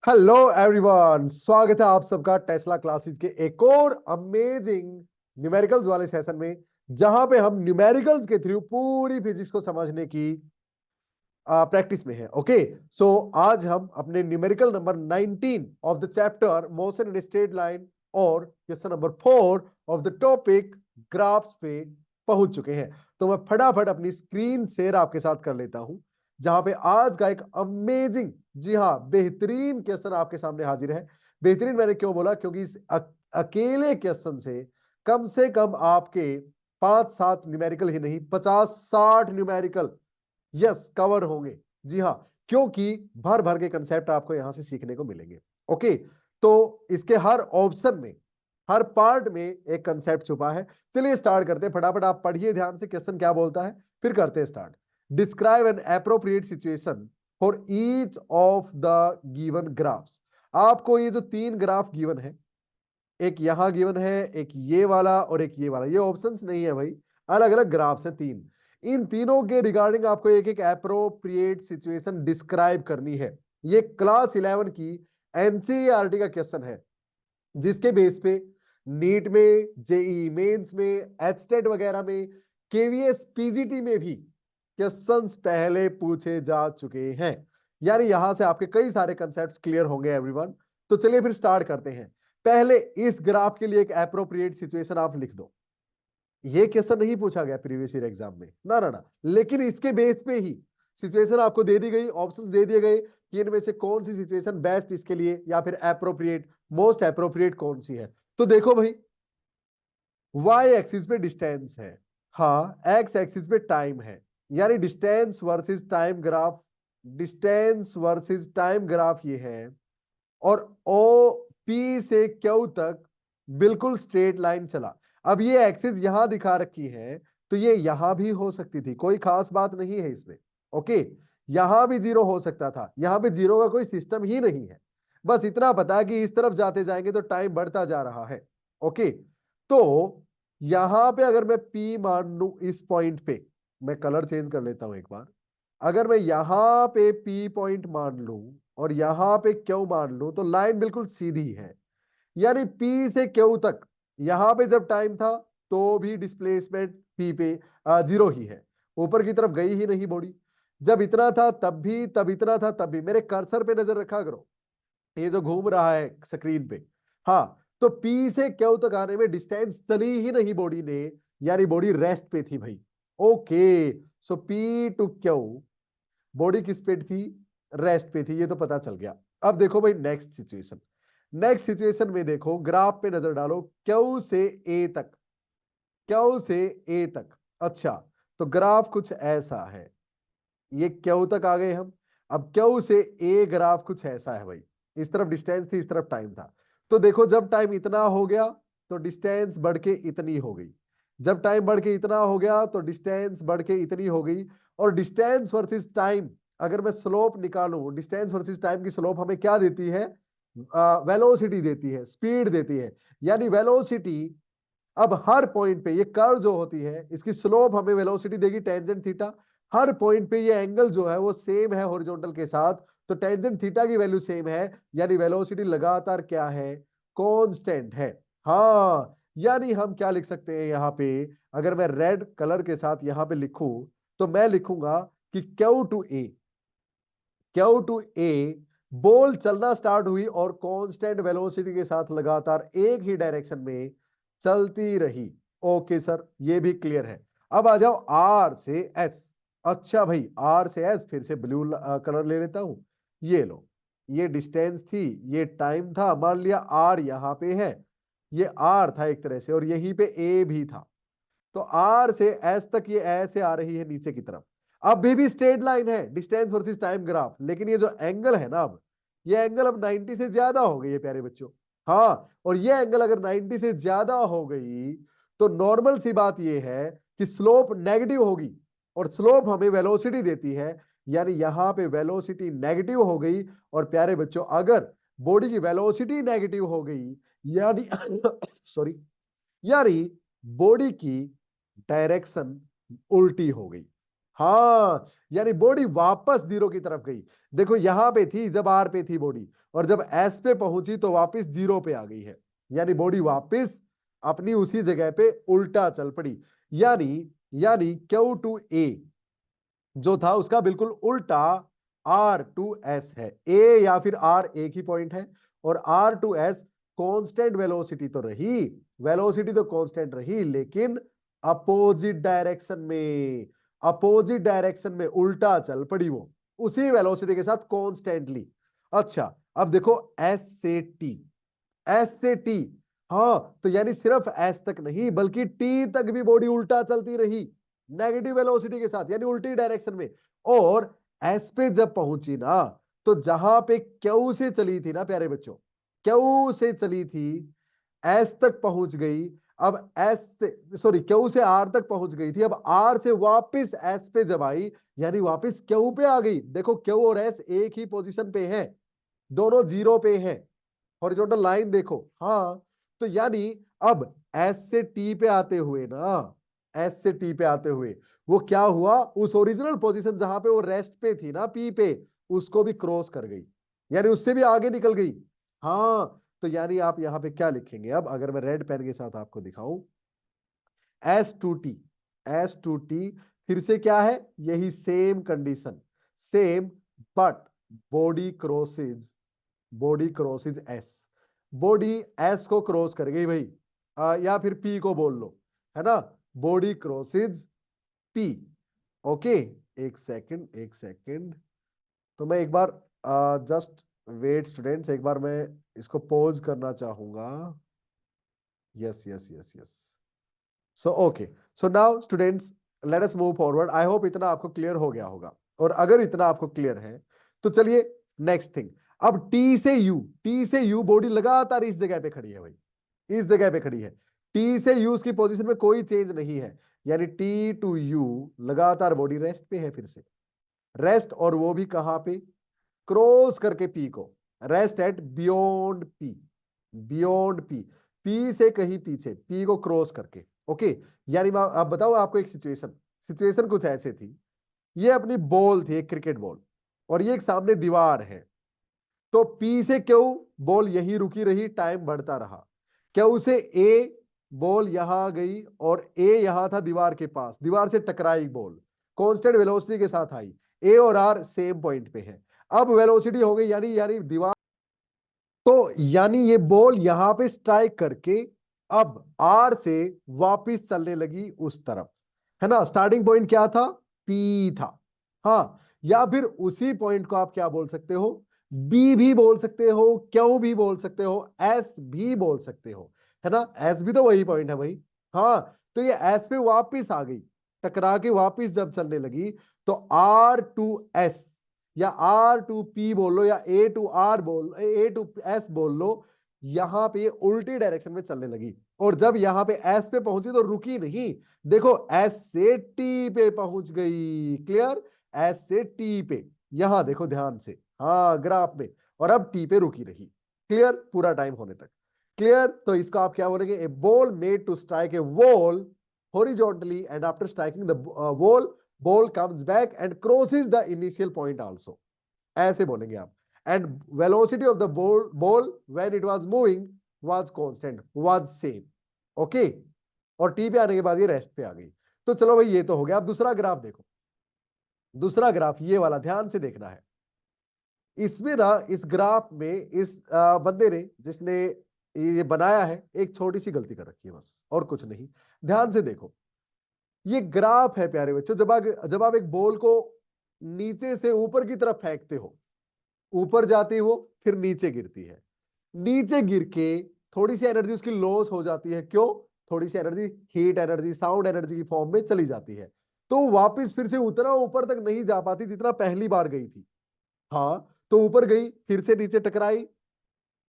Hello everyone, स्वागत है आप सबका टेस्ला क्लासेस के एक और अमेजिंग न्यूमेरिकल्स वाले सेशन में, जहां पे हम न्यूमेरिकल्स के थ्रू पूरी फिजिक्स को समझने की प्रैक्टिस में है। ओके, सो आज हम अपने numerical number 19 of the chapter motion in straight line और question number 4 of the topic graphs पे पहुंच चुके हैं। तो मैं फटाफट अपनी स्क्रीन शेयर आपके साथ कर लेता हूं, जहां पे आज का एक अमेजिंग, जी हाँ, बेहतरीन क्वेश्चन आपके सामने हाजिर है। बेहतरीन मैंने क्यों बोला? क्योंकि इस अकेले क्वेश्चन से कम आपके 5-7 न्यूमेरिकल ही नहीं, 50-60 न्यूमेरिकल यस कवर होंगे। जी हाँ, क्योंकि भर भर के कंसेप्ट आपको यहां से सीखने को मिलेंगे। ओके, तो इसके हर ऑप्शन में, हर पार्ट में एक कंसेप्ट छुपा है। चलिए स्टार्ट करते हैं। फटाफट आप पढ़िए ध्यान से क्वेश्चन क्या बोलता है, फिर करते हैं start. Describe N appropriate situation for each of the given graphs. आपको ये जो 3 ग्राफ गिवन है, एक यहां गिवन है, एक ये वाला और एक ये वाला, ये ऑप्शंस नहीं है भाई, अलग अलग ग्राफ्स हैं 3। इन तीनों के रिगार्डिंग आपको एक एक एप्रोप्रिएट सिचुएशन डिस्क्राइब करनी है। ये क्लास 11 की एनसीईआरटी का क्वेश्चन है, जिसके बेस पे नीट में, जेई मेंस में, एचटेट वगैरह में, केवीएस पीजीटी में भी क्वेश्चंस पहले पूछे जा चुके हैं। यानी यहां से आपके कई सारे कंसेप्ट्स क्लियर होंगे एवरीवन। तो चलिए फिर स्टार्ट करते हैं। पहले इस ग्राफ के लिए एक एप्रोप्रिएट सिचुएशन आप लिख दो। ये क्वेश्चन नहीं पूछा गया प्रीवियस ईयर एग्जाम में, ना ना ना, लेकिन इसके बेस पे ही सिचुएशन आपको दे दी गई, ऑप्शंस दे दिए गए कि इनमें से कौन सी सिचुएशन बेस्ट इसके लिए, या फिर एप्रोप्रिएट, मोस्ट एप्रोप्रिएट कौन सी है। तो देखो भाई, वाई एक्सिस पे डिस्टेंस है, हाँ, एक्स एक्सिस पे टाइम है, यानी distance versus time graph, distance versus time graph ये है। और ओ पी से क्यू तक बिल्कुल स्ट्रेट लाइन चला। अब ये एक्सिस यहां दिखा रखी है, तो ये यहां भी हो सकती थी, कोई खास बात नहीं है इसमें। ओके, यहां भी जीरो हो सकता था, यहां पे जीरो का कोई सिस्टम ही नहीं है। बस इतना पता है कि इस तरफ जाते जाएंगे तो टाइम बढ़ता जा रहा है। ओके, तो यहां पे अगर मैं P मान लू, इस पॉइंट पे, मैं कलर चेंज कर लेता हूं एक बार। अगर मैं यहां पे P पॉइंट मान लू और यहां पे Q मान लू, तो लाइन बिल्कुल सीधी है। यानी P से Q तक यहां पे जब टाइम था, तो भी डिस्प्लेसमेंट P पे जीरो ही है, ऊपर की तरफ गई ही नहीं बॉडी। जब इतना था तब भी, तब इतना था तब भी। मेरे कर्सर पे नजर रखा करो, ये जो घूम रहा है स्क्रीन पे, हाँ, तो पी से क्यू तक आने में डिस्टेंस चली ही नहीं बॉडी ने, यानी बॉडी रेस्ट पे थी भाई। Okay, so P to Q, body किस पे थी? रेस्ट पे थी, ये तो पता चल गया। अब देखो भाई नेक्स्ट सिचुएशन। नेक्स्ट सिचुएशन में देखो, ग्राफ पे नजर डालो, क्यू से ए तक, क्यू से ए तक। अच्छा, तो ग्राफ कुछ ऐसा है, ये क्यू तक आ गए हम। अब क्यू से ए ग्राफ कुछ ऐसा है भाई, इस तरफ डिस्टेंस थी, इस तरफ टाइम था। तो देखो, जब टाइम इतना हो गया तो डिस्टेंस बढ़ के इतनी हो गई, जब टाइम बढ़ के इतना हो गया तो डिस्टेंस बढ़ के इतनी हो गई। और डिस्टेंस वर्सेस टाइम, अगर मैं स्लोप निकालूं, डिस्टेंस वर्सेस टाइम की स्लोप हमें क्या देती है? वेलोसिटी देती है, स्पीड देती है। यानी वेलोसिटी अब हर पॉइंट पे, ये कर्व जो होती है इसकी स्लोप हमें वेलोसिटी देगी टेंजेंट थीटा। हर पॉइंट पे ये एंगल जो है वो सेम है हॉरिजॉन्टल के साथ, तो टेंजेंट थीटा की वैल्यू सेम है, यानी वेलोसिटी लगातार क्या है? कांस्टेंट है। हाँ, यानी हम क्या लिख सकते हैं यहाँ पे, अगर मैं रेड कलर के साथ यहाँ पे लिखूं, तो मैं लिखूंगा कि क्यू टू ए बॉल चलना स्टार्ट हुई और कांस्टेंट वेलोसिटी के साथ लगातार एक ही डायरेक्शन में चलती रही। ओके सर, ये भी क्लियर है। अब आ जाओ आर से एस। अच्छा भाई, आर से एस, फिर से ब्लू कलर ले लेता हूं। ये लो, ये डिस्टेंस थी, ये टाइम था, मान लिया आर यहां पे है, ये आर था एक तरह से, और यहीं पे ए भी था। तो आर से एस तक ये ऐसे आ रही है नीचे की तरफ। अब भी स्ट्रेट लाइन है, डिस्टेंस वर्सेस टाइम ग्राफ, लेकिन ये जो एंगल है ना, अब ये एंगल अब 90 से ज्यादा हो गई है प्यारे बच्चों। हाँ, और ये एंगल अगर 90 से ज्यादा हो गई, तो नॉर्मल सी बात ये है कि स्लोप नेगेटिव होगी, और स्लोप हमें वेलोसिटी देती है, यानी यहां पे वेलोसिटी नेगेटिव हो गई। और प्यारे बच्चों, अगर बॉडी की वेलोसिटी नेगेटिव हो गई, यानी सॉरी, यानी बॉडी की डायरेक्शन उल्टी हो गई। हाँ, यानी बॉडी वापस जीरो की तरफ गई। देखो यहां पे थी जब आर पे थी बॉडी, और जब एस पे पहुंची तो वापस जीरो पे आ गई है। यानी बॉडी वापस अपनी उसी जगह पे उल्टा चल पड़ी। यानी यानी क्यू टू ए जो था उसका बिल्कुल उल्टा आर टू एस है। ए या फिर आर एक ही पॉइंट है, और R to S constant velocity तो रही, वेलोसिटी तो कांस्टेंट रही, लेकिन अपोजिट डायरेक्शन में, अपोजिट डायरेक्शन में उल्टा चल पड़ी वो उसी वेलोसिटी के साथ कांस्टेंटली। अच्छा अब देखो एस से टी, एस से टी, हाँ तो यानी सिर्फ एस तक नहीं बल्कि टी तक भी बॉडी उल्टा चलती रही नेगेटिव वेलोसिटी के साथ, यानी उल्टी डायरेक्शन में। और एस पे जब पहुंची ना, तो जहां पे क्यू से चली थी ना प्यारे बच्चों, क्यू से चली थी, एस तक पहुंच गई। अब एस से सॉरी क्यू से आर तक पहुंच गई थी, अब आर से वापस एस पे जब आई, यानी वापस क्यू पे आ गई। देखो क्यू और एस एक ही पोजीशन पे है, दोनों जीरो पे है, हॉरिजॉन्टल लाइन देखो। हाँ तो यानी अब एस से टी पे आते हुए ना, एस से टी पे आते हुए वो क्या हुआ, उस ओरिजिनल पोजीशन जहां पे वो रेस्ट पे थी ना पी पे, उसको भी क्रॉस कर गई, यानी उससे भी आगे निकल गई। हाँ तो यानी आप यहां पे क्या लिखेंगे, अब अगर मैं रेड पेन के साथ आपको दिखाऊं, S to T, S to T फिर से क्या है, यही same condition, same, but body crosses, body crosses S, body S को क्रॉस कर गई भाई, या फिर पी को बोल लो, है ना, बॉडी क्रॉसेज पी। ओके, एक सेकंड एक सेकंड, तो मैं एक बार जस्ट वेट स्टूडेंट्स, एक बार मैं इसको पॉज करना चाहूंगा। Yes yes yes yes, so okay, so now students let us move forward. I hope इतना आपको क्लियर हो गया होगा, और अगर इतना आपको क्लियर है तो चलिए नेक्स्ट थिंग। अब टी से यू, टी से यू बॉडी लगातार इस जगह पे खड़ी है भाई, इस जगह पे खड़ी है। टी से यू की पोजीशन में कोई चेंज नहीं है, यानी टी टू यू लगातार बॉडी रेस्ट पे है, फिर से रेस्ट, और वो भी कहां पे, क्रॉस करके पी को, rest at beyond P, beyond P, P से कहीं पीछे, पी को क्रॉस करके। ओके, यानी आप बताओ आपको एक सिचुएशन, सिचुएशन कुछ ऐसे थी, ये अपनी बॉल थी, एक क्रिकेट बॉल, और ये एक सामने दीवार है। तो पी से क्यू बॉल यहीं रुकी रही, टाइम बढ़ता रहा, क्यू से ए बॉल यहां गई, और ए यहां था दीवार के पास, दीवार से टकराई बॉल, कांस्टेंट वेलोसिटी के साथ आई, ए और आर सेम पॉइंट पे है। अब वेलोसिटी हो गई, यानी यानी दीवार, तो यानी ये बॉल यहां पे स्ट्राइक करके अब आर से वापस चलने लगी उस तरफ, है ना। स्टार्टिंग पॉइंट क्या था, पी था। हाँ, या फिर उसी पॉइंट को आप क्या बोल सकते हो, बी भी बोल सकते हो, क्यू भी बोल सकते हो, एस भी बोल सकते हो, है ना, एस भी तो वही पॉइंट है भाई। हाँ तो ये एस पे वापस आ गई, टकरा के वापस जब चलने लगी, तो आर टू एस या आर टू पी बोल लो, या ए टू आर बोल, ए टू एस बोल लो, यहां पे ये उल्टी डायरेक्शन में चलने लगी, और जब यहां पे एस पे पहुंची तो रुकी नहीं। देखो एस से टी पे पहुंच गई, क्लियर, एस से टी पे, यहां देखो ध्यान से, हाँ ग्राफ में, और अब टी पे रुकी रही, क्लियर, पूरा टाइम होने तक, क्लियर। तो इसको आप क्या बोलेंगे, a ball made to strike a wall horizontally, and after striking the ball comes back and crosses the initial point also, ऐसे बोलेंगे आप। And velocity of the ball when it was moving was constant, was same. Okay, और T पे आने के बाद ये rest पे आ गई। तो चलो भाई ये तो हो गया। अब दूसरा ग्राफ देखो, दूसरा ग्राफ ये वाला ध्यान से देखना है। इसमें ना इस ग्राफ में इस बंदे ने जिसने ये बनाया है एक छोटी सी गलती कर रखी है बस, और कुछ नहीं। ध्यान से देखो, ये ग्राफ है प्यारे बच्चों, जब आप एक बॉल को नीचे से ऊपर की तरफ फेंकते हो, ऊपर जाती वो फिर नीचे गिरती है, नीचे गिर के थोड़ी सी एनर्जी उसकी लॉस हो जाती है, क्यों, थोड़ी सी energy heat energy sound energy की फॉर्म में चली जाती है, तो वापस फिर से उतना ऊपर तक नहीं जा पाती जितना पहली बार गई थी। हाँ तो ऊपर गई, फिर से नीचे टकराई,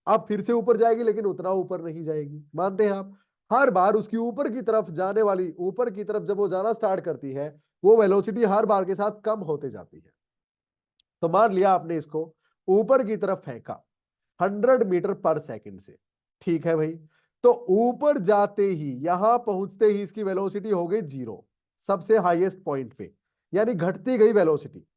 अब फिर से ऊपर जाएगी, लेकिन उतना ऊपर नहीं जाएगी, मानते हैं आप। हर बार उसकी ऊपर की तरफ जाने वाली, ऊपर की तरफ जब वो जाना स्टार्ट करती है, वो वेलोसिटी हर बार के साथ कम होते जाती है। तो मान लिया आपने इसको ऊपर की तरफ फेंका 100 मीटर पर सेकंड से, ठीक है भाई, तो ऊपर जाते ही, यहां पहुंचते ही इसकी वेलोसिटी हो गई जीरो, सबसे हाईएस्ट पॉइंट पे, यानी घटती गई वेलोसिटी।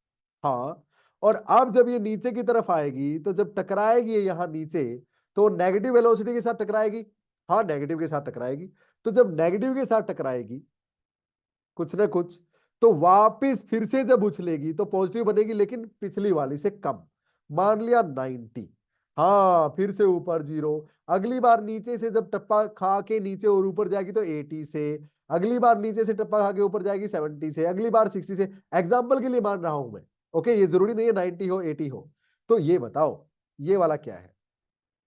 हाँ, और अब जब ये नीचे की तरफ आएगी तो जब टकराएगी ये यहां नीचे, तो नेगेटिव वेलोसिटी के साथ टकराएगी। हाँ, नेगेटिव के साथ टकराएगी। तो जब नेगेटिव के साथ टकराएगी कुछ ना कुछ, तो वापस फिर से जब उछलेगी तो पॉजिटिव बनेगी, लेकिन पिछली वाली से कम। मान लिया 90। हाँ, फिर से ऊपर 0। अगली बार नीचे से जब टप्पा खा के नीचे और ऊपर जाएगी तो 80 से। अगली बार नीचे से टप्पा खा के ऊपर जाएगी 70 से। अगली बार 60 से। एग्जाम्पल के लिए मान रहा हूं मैं। ओके, ये जरूरी नहीं है 90 हो 80 हो। तो ये बताओ, ये वाला क्या है?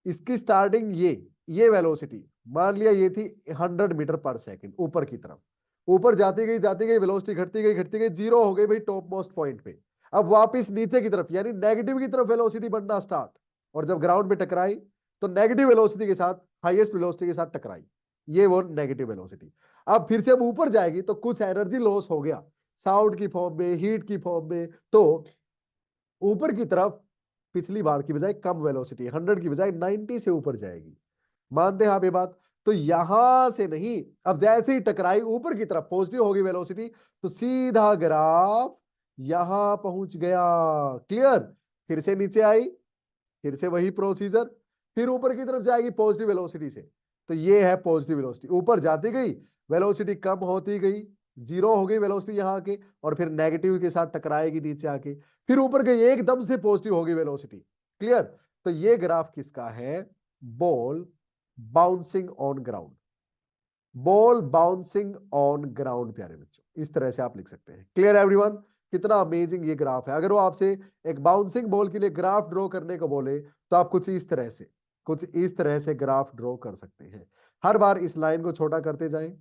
इसकी स्टार्टिंग ये वेलोसिटी मान लिया ये थी 100 मीटर पर सेकंड ऊपर की तरफ। ऊपर जाती गई वेलोसिटी घटती गई 0 हो गई भाई टॉप मोस्ट पॉइंट पे। अब वापस नीचे की तरफ यानी नेगेटिव की तरफ वेलोसिटी बढ़ना स्टार्ट। और जब ग्राउंड पे टकराई तो नेगेटिव वेलोसिटी के साथ हाईएस्ट वेलोसिटी के साथ टकराई। ये वो नेगेटिव वेलोसिटी। अब फिर से अब ऊपर जाएगी तो कुछ एनर्जी लॉस हो गया, साउंड की फॉर्म में, हीट की फॉर्म में। तो ऊपर की तरफ पिछली बार की बजाय कम वेलोसिटी 100 की बजाय 90 से ऊपर जाएगी। मानते हैं आप ये बात? तो यहां से नहीं, अब जैसे ही टकराई ऊपर की तरफ पॉजिटिव होगी वेलोसिटी, तो सीधा ग्राफ यहां पहुंच गया। क्लियर? फिर से नीचे आई, फिर से वही प्रोसीजर, फिर ऊपर की तरफ जाएगी पॉजिटिव वेलोसिटी से। तो ये है पॉजिटिव वेलोसिटी, ऊपर जाती गई, वेलोसिटी कम होती गई, 0 हो गई वेलोसिटी यहां के, और फिर नेगेटिव के साथ टकराएगी नीचे आके, फिर ऊपर गई एकदम से पॉजिटिव होगी वेलोसिटी। क्लियर? तो ये ग्राफ किसका है? Ball bouncing on ground. Ball bouncing on ground प्यारे बच्चों, इस तरह से आप लिख सकते हैं। Clear everyone? कितना अमेजिंग ये ग्राफ है। अगर वो आपसे एक बाउंसिंग बॉल के लिए ग्राफ ड्रॉ करने को बोले तो आप कुछ इस तरह से ग्राफ ड्रॉ कर सकते हैं। हर बार इस लाइन को छोटा करते जाएं,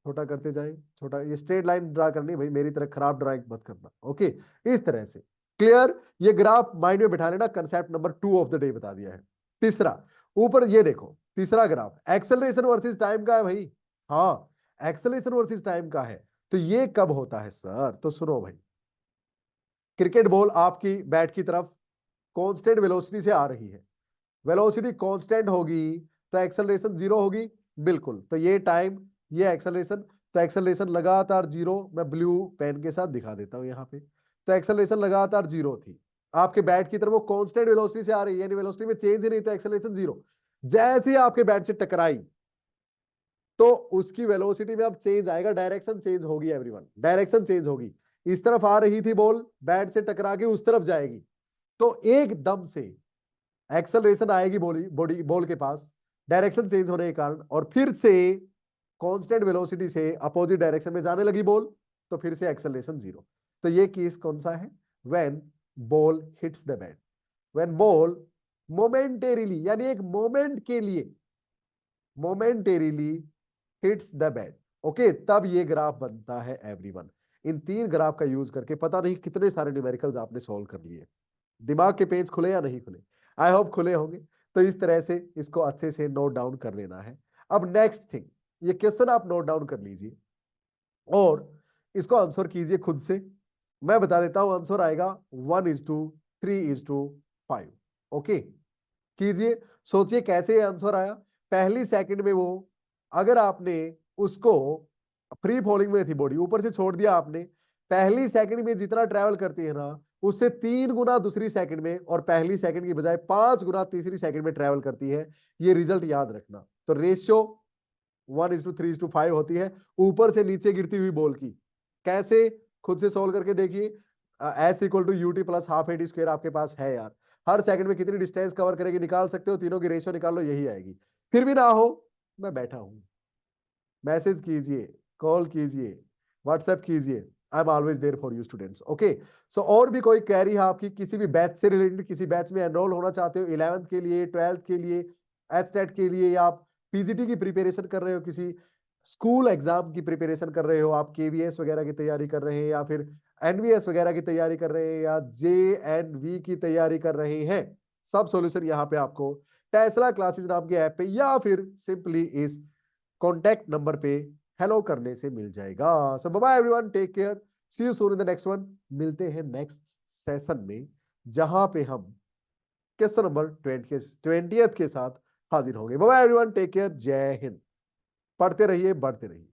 छोटा करते जाएं, छोटा। ये स्ट्रेट लाइन ड्रा करनी भाई, मेरी तरह खराब ड्राइंग मत करना। ओके, इस तरह से। क्लियर? ये ग्राफ माइंड में बिठा लेना। Concept number 2 of the day बता दिया है। तीसरा, ऊपर ये देखो, तीसरा ग्राफ एक्सेलरेशन वर्सेस टाइम का है भाई। हाँ, एक्सेलरेशन वर्सेस टाइम का है। तो ये कब होता है सर? तो सुनो भाई, क्रिकेट बॉल आपकी बैट की तरफ कांस्टेंट वेलोसिटी से आ रही है। वेलोसिटी कांस्टेंट होगी तो एक्सेलरेशन 0 होगी। बिल्कुल, तो ये टाइम, ये एक्सेलरेशन। तो एक्सेलरेशन लगातार 0, मैं ब्लू पेन के साथ दिखा देता हूं यहां पे। तो एक्सेलरेशन लगातार 0 थी आपके बैट की तरफ, वो कांस्टेंट वेलोसिटी से आ रही है, यानी वेलोसिटी में चेंज ही नहीं, तो एक्सेलरेशन 0। जैसे ही आपके बैट से टकराई तो उसकी वेलोसिटी में अब चेंज आएगा, डायरेक्शन चेंज होगी एवरीवन, डायरेक्शन चेंज होगी। इस तरफ आ रही थी बॉल, बैट से टकरा के उस तरफ जाएगी, तो एकदम से एक्सेलरेशन आएगी बॉल के पास, डायरेक्शन चेंज होने के कारण, और फिर से कांस्टेंट वेलोसिटी से अपोजिट डायरेक्शन में जाने लगी बॉल, तो फिर से एक्सेलरेशन 0। तो ये केस कौन सा है? When ball hits the bat, when ball momentarily, यानी एक मोमेंट के लिए momentarily hits the bat. Okay, तब ये ग्राफ बनता है एवरीवन। इन 3 ग्राफ का यूज करके पता नहीं कितने सारे न्यूमेरिकल्स आपने सॉल्व कर लिए। दिमाग के पेज खुले या नहीं खुले? आई होप खुले होंगे। तो इस तरह से इसको अच्छे से नोट डाउन कर लेना है। अब नेक्स्ट थिंग, ये क्वेश्चन आप नोट डाउन कर लीजिए और इसको आंसर कीजिए खुद से। मैं बता देता हूं, आंसर आएगा 1:3:5। ओके, कीजिए, सोचिए कैसे आंसर आया। पहली सेकंड में वो, अगर आपने उसको, फ्री फॉलिंग में थी बॉडी, ऊपर से छोड़ दिया आपने, पहली सेकंड में जितना ट्रेवल करती है ना, उससे 3 गुना दूसरी सेकंड में, और पहली सेकंड की बजाय 5 गुना तीसरी सेकंड में ट्रेवल करती है। ये रिजल्ट याद रखना। तो रेशियो 1:3:5 होती है ऊपर से नीचे गिरती हुई बॉल की। कैसे? खुद से सोल्व करके देखिए। S=UT+12AD² आपके पास है यार। हर सेकंड में कितनी डिस्टेंस कवर करेगी निकाल सकते हो, तीनों की रेशियो निकाल लो, यही आएगी। फिर भी ना हो, मैं बैठा हूं, मैसेज कीजिए, कॉल कीजिए, व्हाट्सएप कीजिए। I am always there for you students. Okay, so और भी कोई क्वेरी है आपकी, किसी भी बैच से रिलेटेड, किसी बैच में एनरोल होना चाहते हो, 11th के लिए, 12th के लिए, एचटेट के लिए, या आप पीजीटी की प्रिपरेशन कर रहे हो, किसी स्कूल एग्जाम की प्रिपरेशन कर रहे हो, आप केवीएस वगैरह की तैयारी कर रहे हैं, या फिर एनवीएस वगैरह की तैयारी कर रहे हैं, या JNV की तैयारी कर रहे हैं, सब सॉल्यूशन यहाँ पे आपको टेस्ला क्लासेस नाम के ऐप पे, या फिर सिंपली इस कॉन्टैक्ट नंबर पे हेलो करने से मिल जाएगा। So bye bye everyone, take care, see you soon in the next one. मिलते हैं नेक्स्ट सेशन में, जहां पे हम क्वेश्चन नंबर 20th के साथ हाजिर होंगे। Bye bye everyone, take care, Jai Hind. पढ़ते रहिए, बढ़ते रहिए।